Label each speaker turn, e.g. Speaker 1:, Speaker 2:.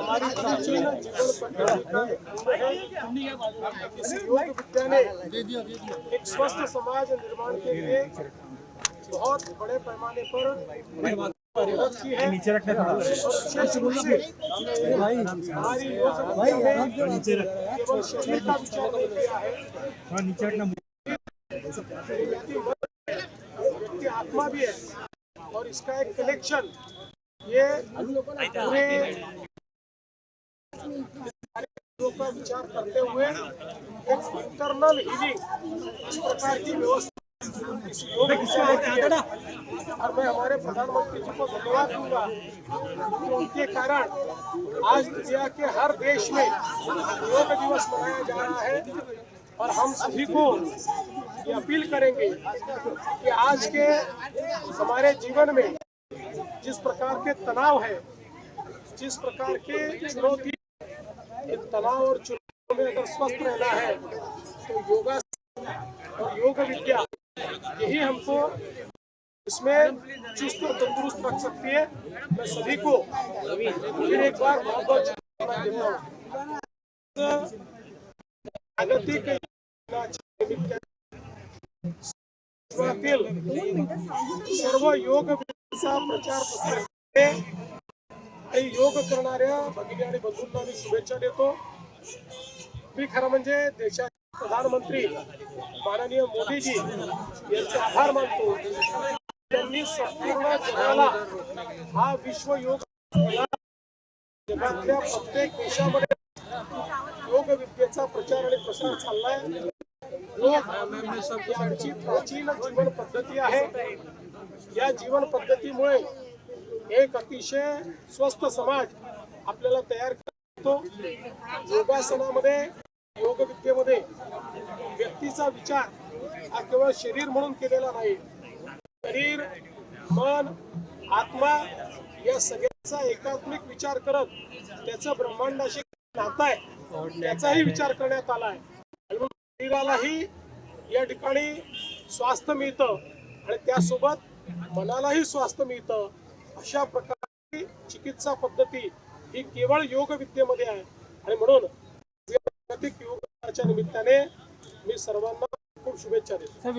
Speaker 1: हमारी प्राचीन जीवन पद्धति का एक अंग है। इस योग विद्या ने एक स्वस्थ समाज निर्माण के लिए बहुत बड़े पैमाने पर मदद की है। नीचे रखना थोड़ा। विशेष रूप से हमारी योग विद्या में केवल शरीर का विचार नहीं किया है, नीचे रखना, व्यक्ति आत्मा भी है। और इसका एक कनेक्शन ये पूरे का विचार करते हुए एक इंटरनल हीलिंग इस प्रकार की व्यवस्था और मैं हमारे प्रधानमंत्री जी को धन्यवाद दूंगा कि उनके कारण आज दुनिया के हर देश में योग दिवस मनाया जा रहा है। और हम सभी को ये अपील करेंगे कि आज के हमारे जीवन में जिस प्रकार के तनाव है, जिस प्रकार के चुनौती, इन तनाव और चुनौतियों में अगर स्वस्थ रहना है तो योगा और योग विद्या यही हमको इसमें चुस्त और तंदुरुस्त रख सकती है। मैं सभी को फिर एक बार बहुत बहुत शुभकामनाएं देता हूँ। जागतिक सर्व योग विद्येचा प्रचार प्रसार आणि योग करणाऱ्या भगिनी आणि बंधूंना मी शुभेच्छा देतो। मी खरं म्हणजे देशाचे प्रधानमंत्री माननीय मोदीजी यांचे आभार मानतो। त्यांनी संपूर्ण जगाला हा विश्व योग जगातल्या प्रत्येक देशामध्ये योग विद्येचा प्रचार आणि प्रसार चाललाय। योग ही आमची प्राचीन जीवन पद्धती आहे। या जीवन पद्धतीमुळे एक अतिशय स्वस्थ समाज आपल्याला तयार करतो। योगासनामध्ये योग विद्येमध्ये व्यक्तीचा विचार हा केवळ शरीर म्हणून केलेला नाही, शरीर, मन, आत्मा या सगळ्याचा एकात्मिक विचार करत त्याचं ब्रह्मांडाशी नातं आहे त्याचाही विचार करण्यात आला आहे। शरीरालाही या ठिकाणी स्वास्थ्य मिळतं आणि त्यासोबत मनालाही स्वास्थ्य मिळतं। अशा प्रकारची चिकित्सा पद्धती ही केवळ योग विद्येमध्ये आहे आणि म्हणून जागतिक योग दिनाच्या निमित्ताने मी सर्वांना खूप शुभेच्छा देतो।